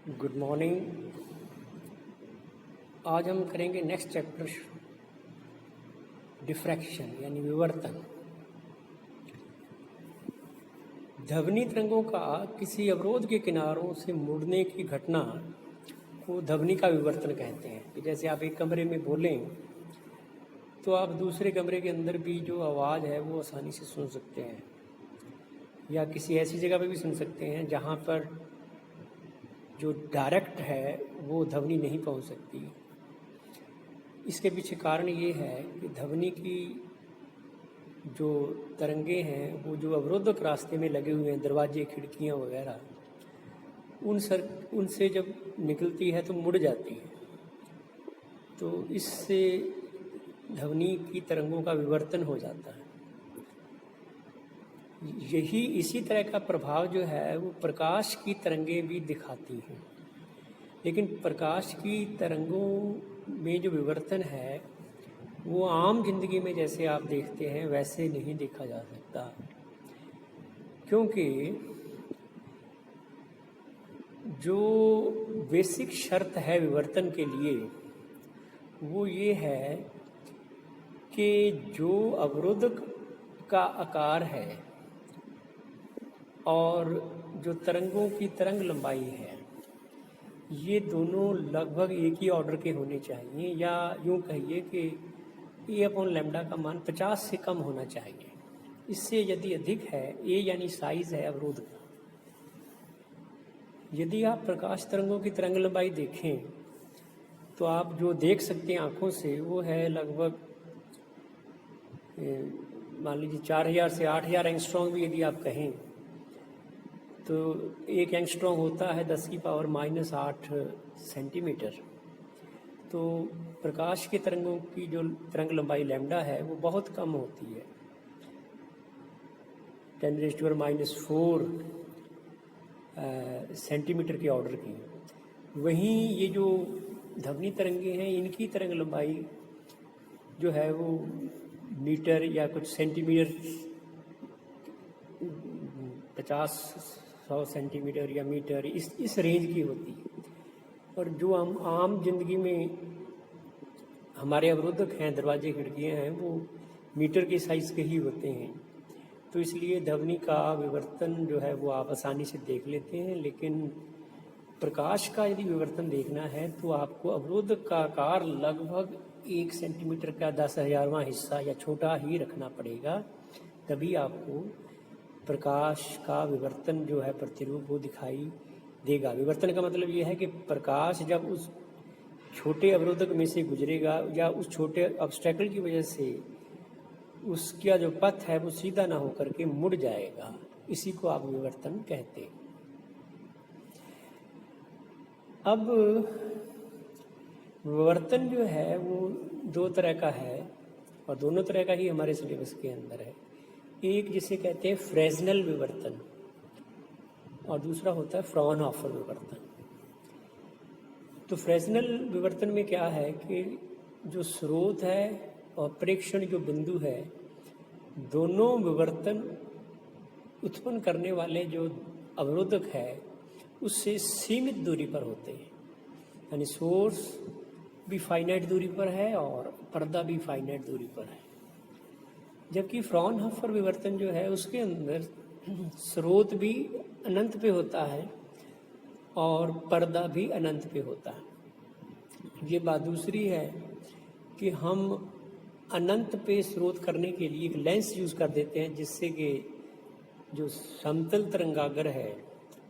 Good morning. आज हम करेंगे नेक्स्ट चैप्टर डिफ्रैक्शन यानी विवर्तन। ध्वनि तरंगों का किसी अवरोध के किनारों से मुड़ने की घटना को ध्वनि का विवर्तन कहते हैं। कि जैसे आप एक कमरे में बोलें तो आप दूसरे कमरे के अंदर भी जो आवाज़ है वो आसानी से सुन सकते हैं, या किसी ऐसी जगह पे भी सुन सकते हैं जहाँ पर जो डायरेक्ट है वो ध्वनि नहीं पहुँच सकती। इसके पीछे कारण ये है कि ध्वनि की जो तरंगे हैं वो जो अवरोधक रास्ते में लगे हुए हैं, दरवाजे खिड़कियाँ वगैरह, उनसे जब निकलती है तो मुड़ जाती है। तो इससे ध्वनि की तरंगों का विवर्तन हो जाता है। इसी तरह का प्रभाव जो है वो प्रकाश की तरंगें भी दिखाती हैं, लेकिन प्रकाश की तरंगों में जो विवर्तन है वो आम जिंदगी में जैसे आप देखते हैं वैसे नहीं देखा जा सकता, क्योंकि जो बेसिक शर्त है विवर्तन के लिए वो ये है कि जो अवरोधक का आकार है और जो तरंगों की तरंग लंबाई है ये दोनों लगभग एक ही ऑर्डर के होने चाहिए, या यूँ कहिए कि A/λ का मान 50 से कम होना चाहिए। इससे यदि अधिक है, A यानी साइज है अवरोध का। यदि आप प्रकाश तरंगों की तरंग लंबाई देखें तो आप जो देख सकते हैं आँखों से वो है लगभग मान लीजिए 4000 से 8000 एंगस्ट्रॉम भी यदि आप कहें तो एक एंगस्ट्रॉम होता है 10⁻⁻8 सेंटीमीटर। तो प्रकाश के तरंगों की जो तरंग लंबाई लैम्डा है वो बहुत कम होती है, 10⁻⁴ सेंटीमीटर के ऑर्डर की। वहीं ये जो ध्वनि तरंगे हैं इनकी तरंग लंबाई जो है वो मीटर या कुछ सेंटीमीटर, 50-100 सेंटीमीटर या मीटर, इस रेंज की होती है। और जो हम आम जिंदगी में हमारे अवरोधक हैं, दरवाजे खिड़कियाँ हैं, वो मीटर के साइज़ के ही होते हैं। तो इसलिए ध्वनि का विवर्तन जो है वो आप आसानी से देख लेते हैं, लेकिन प्रकाश का यदि विवर्तन देखना है तो आपको अवरोधक का आकार लगभग 1 सेंटीमीटर का 10,000वां हिस्सा या छोटा ही रखना पड़ेगा, तभी आपको प्रकाश का विवर्तन जो है प्रतिरूप वो दिखाई देगा। विवर्तन का मतलब ये है कि प्रकाश जब उस छोटे अवरोधक में से गुजरेगा या उस छोटे ऑब्स्टेकल की वजह से उसका जो पथ है वो सीधा ना होकर के मुड़ जाएगा, इसी को आप विवर्तन कहते हैं। अब विवर्तन जो है वो दो तरह का है और दोनों तरह का ही हमारे सिलेबस के अंदर है। एक जिसे कहते हैं फ्रेस्नेल विवर्तन और दूसरा होता है फ्रॉनहोफर विवर्तन। तो फ्रेस्नेल विवर्तन में क्या है कि जो स्रोत है और प्रेक्षण जो बिंदु है, दोनों विवर्तन उत्पन्न करने वाले जो अवरोधक है उससे सीमित दूरी पर होते हैं, यानी सोर्स भी फाइनाइट दूरी पर है और पर्दा भी फाइनाइट दूरी पर है। जबकि फ्रॉनहोफर विवर्तन जो है उसके अंदर स्रोत भी अनंत पे होता है और पर्दा भी अनंत पे होता है। ये बात दूसरी है कि हम अनंत पे स्रोत करने के लिए एक लेंस यूज़ कर देते हैं, जिससे कि जो समतल तरंगागर है,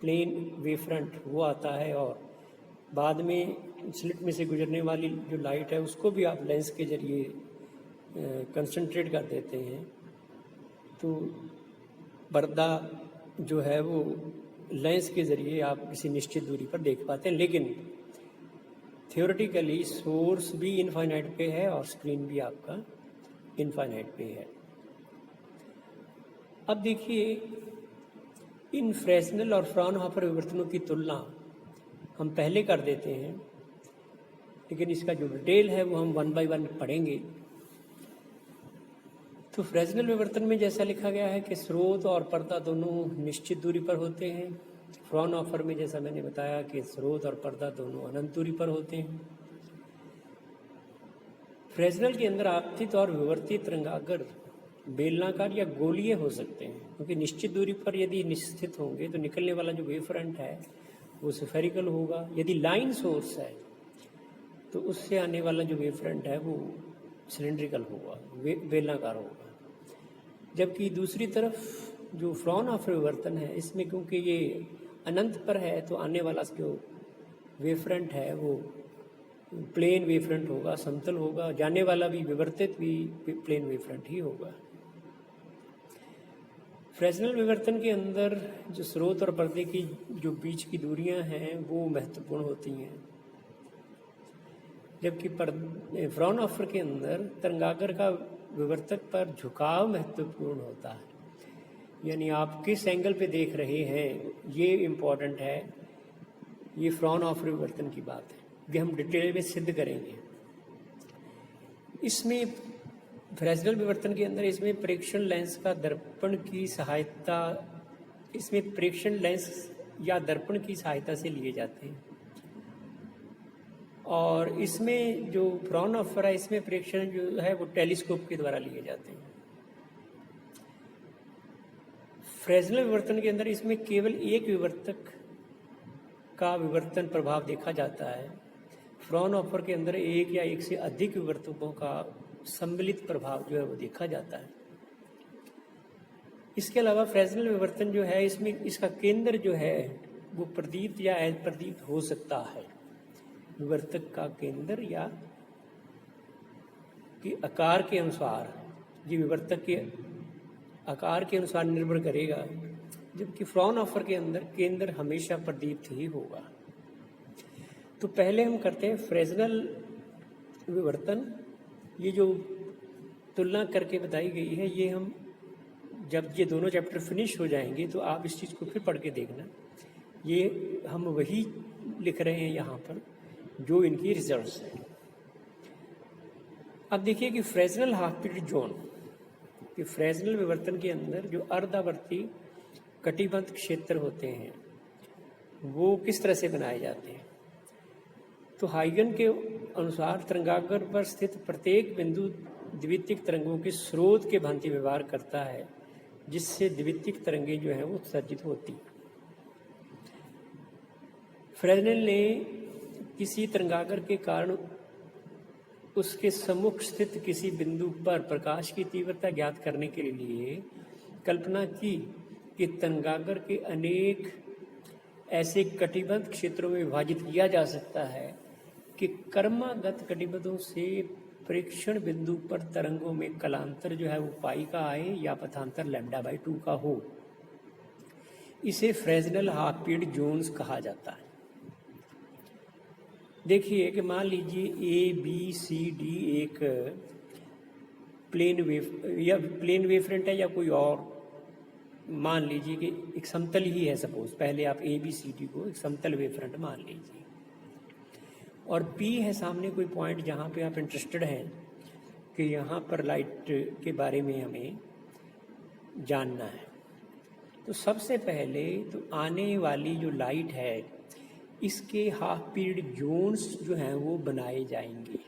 प्लेन वेवफ्रंट, वो आता है और बाद में स्लिट में से गुजरने वाली जो लाइट है उसको भी आप लेंस के जरिए कंसंट्रेट कर देते हैं। तो पर्दा जो है वो लेंस के ज़रिए आप किसी निश्चित दूरी पर देख पाते हैं, लेकिन थियोरेटिकली सोर्स भी इनफाइनाइट पे है और स्क्रीन भी आपका इनफाइनाइट पे है। अब देखिए, इन फ्रेस्नेल और फ्रॉनहोफर विवर्तनों की तुलना हम पहले कर देते हैं, लेकिन इसका जो डिटेल है वो हम 1 बाय 1 पढ़ेंगे। तो फ्रेस्नेल विवर्तन में जैसा लिखा गया है कि स्रोत और पर्दा दोनों निश्चित दूरी पर होते हैं फ्रॉनहोफर में जैसा मैंने बताया कि स्रोत और पर्दा दोनों अनंत दूरी पर होते हैं। फ्रेस्नेल के अंदर आपतित और विवर्तित तरंगागर बेलनाकार या गोलीय हो सकते हैं, क्योंकि निश्चित दूरी पर यदि निश्चित होंगे तो निकलने वाला जो वेव फ्रंट है वो स्फेरिकल होगा। यदि लाइन सोर्स है तो उससे आने वाला जो वेव फ्रंट है वो सिलेंड्रिकल होगा, बेलनाकार होगा। जबकि दूसरी तरफ जो फ्रॉनहोफर विवर्तन है, इसमें क्योंकि ये अनंत पर है तो आने वाला जो वेव फ्रंट है वो प्लेन वेव फ्रंट होगा, समतल होगा। जाने वाला भी विवर्तित भी प्लेन वेव फ्रंट ही होगा। फ्रेस्नेल विवर्तन के अंदर जो स्रोत और पर्दे की जो बीच की दूरियां हैं वो महत्वपूर्ण होती हैं, जबकि फ्रॉनहोफर के अंदर तरंगागर का विवर्तक पर झुकाव महत्वपूर्ण होता है। यानी आप किस एंगल पे देख रहे हैं ये इम्पॉर्टेंट है। ये फ्रॉनहोफर विवर्तन की बात है, ये हम डिटेल में सिद्ध करेंगे। इसमें फ्रेस्नेल विवर्तन के अंदर इसमें प्रेक्षण लेंस का दर्पण की सहायता, इसमें प्रेक्षण लेंस या दर्पण की सहायता से लिए जाते हैं। और इसमें जो फ्रॉनहोफर है इसमें प्रेक्षण जो है वो टेलीस्कोप के द्वारा लिए जाते हैं। फ्रेस्नेल विवर्तन के अंदर इसमें केवल एक विवर्तक का विवर्तन प्रभाव देखा जाता है। फ्रॉनहोफर के अंदर एक या एक से अधिक विवर्तकों का सम्मिलित प्रभाव जो है वो देखा जाता है। इसके अलावा फ्रेस्नेल विवर्तन जो है इसमें इसका केंद्र जो है वो प्रदीप्त या अप्रदीप्त हो सकता है। विवर्तक का केंद्र या कि आकार के अनुसार, ये विवर्तक के आकार के अनुसार निर्भर करेगा, जबकि फ्रॉनहोफर के अंदर केंद्र हमेशा प्रदीप्त ही होगा। तो पहले हम करते हैं फ्रेस्नेल विवर्तन। ये जो तुलना करके बताई गई है, ये हम जब ये दोनों चैप्टर फिनिश हो जाएंगे तो आप इस चीज़ को फिर पढ़ के देखना। ये हम वही लिख रहे हैं यहाँ पर जो इनकी रिजल्ट्स हैं। अब देखिए कि फ्रेस्नेल हाफ पीरियड जोन, कि फ्रेस्नेल विवर्तन के अंदर जो अर्धावर्ती कटिबंध क्षेत्र होते हैं वो किस तरह से बनाए जाते हैं। तो हाइगन के अनुसार तरंगागर पर स्थित प्रत्येक बिंदु द्वितीयक तरंगों के स्रोत के भांति व्यवहार करता है, जिससे द्वितीयक तरंगें जो है वो उत्सर्जित होती। फ्रेस्नेल ने किसी तरंगागर के कारण उसके सम्मुख स्थित किसी बिंदु पर प्रकाश की तीव्रता ज्ञात करने के लिए कल्पना की कि तरंगागर के अनेक ऐसे कटिबंध क्षेत्रों में विभाजित किया जा सकता है कि क्रमागत कटिबंधों से प्रेक्षण बिंदु पर तरंगों में कलांतर जो है वो पाई का आए या पथांतर λ/2 का हो। इसे फ्रेस्नेल हाफ पीरियड जोन्स कहा जाता है। देखिए कि मान लीजिए ABCD एक प्लेन वेव फ्रंट है या कोई और, मान लीजिए कि एक समतल ही है। सपोज पहले आप ABCD को एक समतल वेव फ्रंट मान लीजिए, और P है सामने कोई पॉइंट जहाँ पे आप इंटरेस्टेड हैं कि यहाँ पर लाइट के बारे में हमें जानना है। तो सबसे पहले तो आने वाली जो लाइट है इसके हाफ पीरियड जोन्स जो हैं वो बनाए जाएंगे।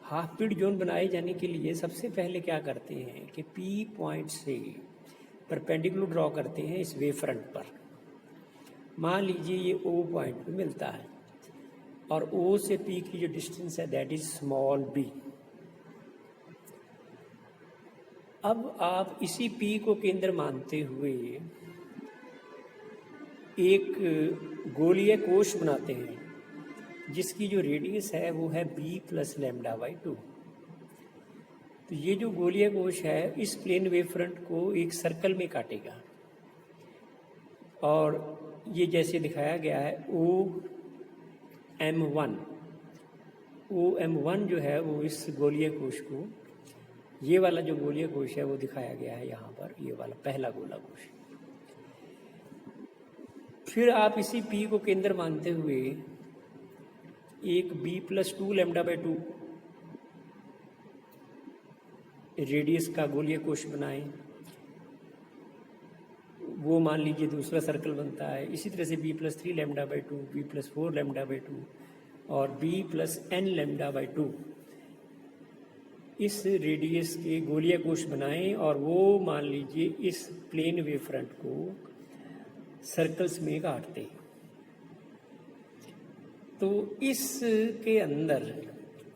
हाफ पीरियड जोन बनाए जाने के लिए सबसे पहले क्या करते हैं कि P पॉइंट से परपेंडिकुलर ड्रॉ करते हैं इस वेव फ्रंट पर। मान लीजिए ये O पॉइंट पे मिलता है और O से P की जो डिस्टेंस है दैट इज स्मॉल b। अब आप इसी P को केंद्र मानते हुए एक गोलीय कोश बनाते हैं जिसकी जो रेडियस है वो है b + λ/2। तो ये जो गोलीय कोश है इस प्लेन वेव फ्रंट को एक सर्कल में काटेगा, और ये जैसे दिखाया गया है OM1 जो है वो इस गोलीय कोश को, ये वाला जो गोलीय कोश है वो दिखाया गया है यहाँ पर, ये वाला पहला गोला कोश। फिर आप इसी P को केंद्र मानते हुए एक b + 2 λ/2 रेडियस का गोलीय कोश बनाएं। वो मान लीजिए दूसरा सर्कल बनता है। इसी तरह से b+3 lambda by 2, b+4 lambda by 2 और b+n लैम्डा बाई 2 इस रेडियस के गोलीय कोश बनाएं और वो मान लीजिए इस प्लेन वेव फ्रंट को सर्कल्स में काटते। तो इसके अंदर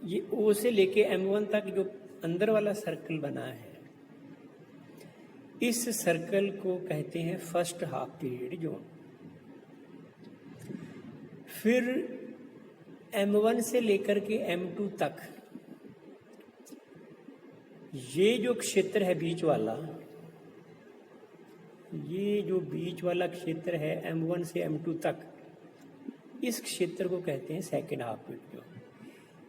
ये O से लेके M1 तक जो अंदर वाला सर्कल बना है, इस सर्कल को कहते हैं फर्स्ट हाफ पीरियड जोन। फिर M1 से लेकर के M2 तक ये जो क्षेत्र है बीच वाला, ये जो बीच वाला क्षेत्र है M1 से M2 तक, इस क्षेत्र को कहते हैं सेकेंड हाफ पीरियड जोन।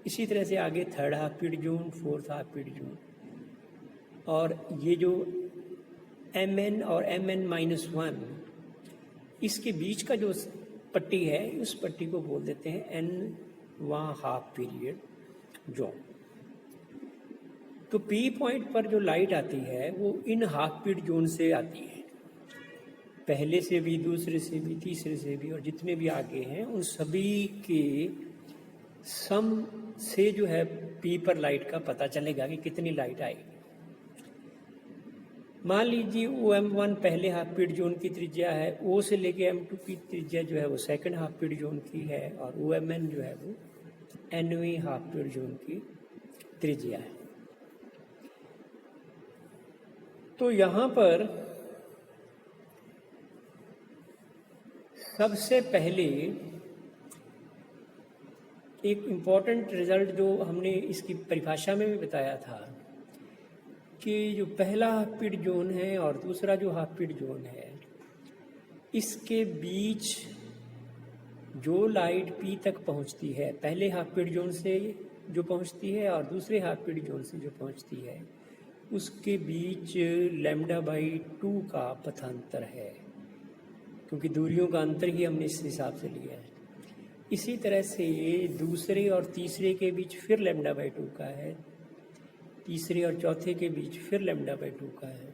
इसी तरह से आगे third half period zone, fourth half period zone, और ये जो Mn और Mn-1 इसके बीच का जो पट्टी है, उस पट्टी को बोल देते हैं Nवां हाफ पीरियड जोन। तो P पॉइंट पर जो लाइट आती है वो इन हाफ पीरियड जोन से आती है, पहले से भी, दूसरे से भी, तीसरे से भी, और जितने भी आगे हैं उन सभी के सम से जो है P पर लाइट का पता चलेगा कि कितनी लाइट आएगी। मान लीजिए OM1 पहले हाफ पीरियड जोन की त्रिज्या है, O से लेके M2 की त्रिज्या जो है वो सेकंड हाफ पीरियड जोन की है, और OMN जो है वो Nवीं हाफ पीरियड जोन की त्रिज्या है। तो यहाँ पर सबसे पहले एक इम्पॉर्टेंट रिजल्ट जो हमने इसकी परिभाषा में भी बताया था कि जो पहला हाफ पीरियड जोन है और दूसरा जो हाफ पीरियड जोन है, इसके बीच जो लाइट P तक पहुंचती है, पहले हाफ पीरियड जोन से जो पहुंचती है और दूसरे हाफ पीरियड जोन से जो पहुंचती है, उसके बीच लैम्डा बाई 2 का पथांतर है, क्योंकि दूरियों का अंतर ही हमने इस हिसाब से लिया है। इसी तरह से दूसरे और तीसरे के बीच फिर लैम्डा बाई 2 का है, तीसरे और चौथे के बीच फिर लैम्डा बाई 2 का है।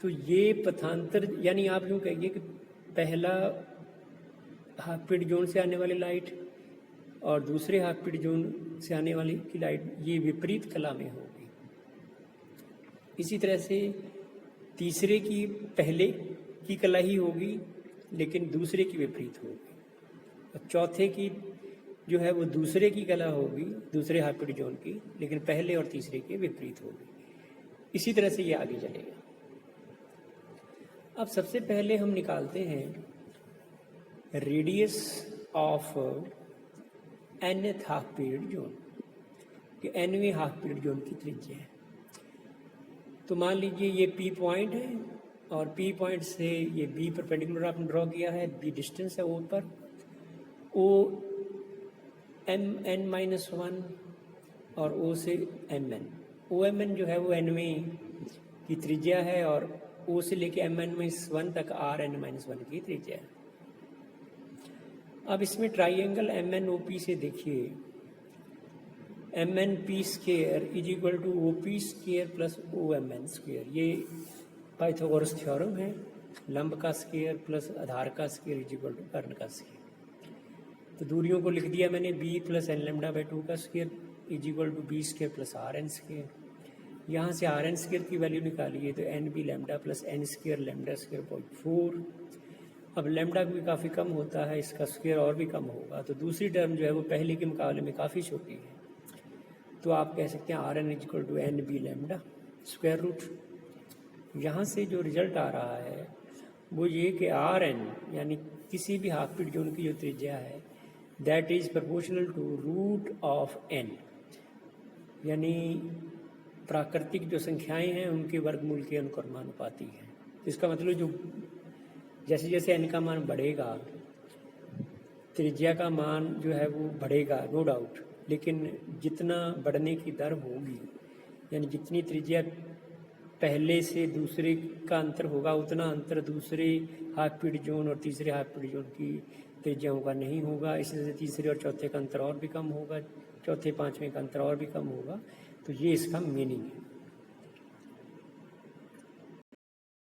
तो ये पथांतर, यानी आप यूँ कहिए कि पहला हाफ पीरियड जोन से आने वाली लाइट और दूसरे हाफ पीरियड जोन से आने वाली की लाइट ये विपरीत कला में होगी। इसी तरह से तीसरे की पहले की कला ही होगी लेकिन दूसरे की विपरीत होगी, और चौथे की जो है वो दूसरे की कला होगी, दूसरे हाफ पीरियड जोन की, लेकिन पहले और तीसरे के विपरीत होगी। इसी तरह से ये आगे चलेगा। अब सबसे पहले हम निकालते हैं radius of nth half period zone, कि nवें हाफ पीरियड जोन की त्रिज्या है। तो मान लीजिए ये P पॉइंट है और P पॉइंट से ये B परपेंडिकुलर आपने ड्रॉ किया है, B डिस्टेंस है O पर, O Mn-1 और O से Mn। OMN जो है वो nवें की त्रिज्या है और O से लेके Mn-1 तक Rn-1 की त्रिज्या है। अब इसमें ट्राइंगल MNOP से देखिए, MNP square is equal to OP square plus OMN square. ये पाइथागोरस थ्योरम है, लंब का स्क्वायर प्लस आधार का स्क्वायर इज इक्वल टू कर्ण का स्क्वायर। तो दूरियों को लिख दिया मैंने, B plus n lambda by 2 का square is equal to B square plus RN square. यहाँ से RN स्क्वायर की वैल्यू निकालिए तो NB lambda plus n square lambda square 0.4। अब लैम्डा भी काफ़ी कम होता है, इसका स्क्वायर और भी कम होगा, तो दूसरी टर्म जो है वो पहले के मुकाबले में काफ़ी छोटी है। तो आप कह सकते हैं RN is equal to NB lambda square root. यहाँ से जो रिजल्ट आ रहा है वो ये कि RN यानी किसी भी हाफ पीरियड जोन की जो त्रिज्या है, that is proportional to root of n, यानी प्राकृतिक जो संख्याएं हैं उनके वर्गमूल के अनुक्रमानुपाती है। इसका मतलब जो जैसे जैसे n का मान बढ़ेगा, त्रिज्या का मान जो है वो बढ़ेगा, नो डाउट, लेकिन जितना बढ़ने की दर होगी, यानी जितनी त्रिज्या पहले से दूसरे का अंतर होगा, उतना अंतर दूसरे हाफ पीरियड जोन और तीसरे हाफ पीरियड जोन की त्रिज्याओं का नहीं होगा। इसलिए तीसरे और चौथे का अंतर और भी कम होगा, चौथे पांचवें का अंतर और भी कम होगा। तो ये इसका मीनिंग है।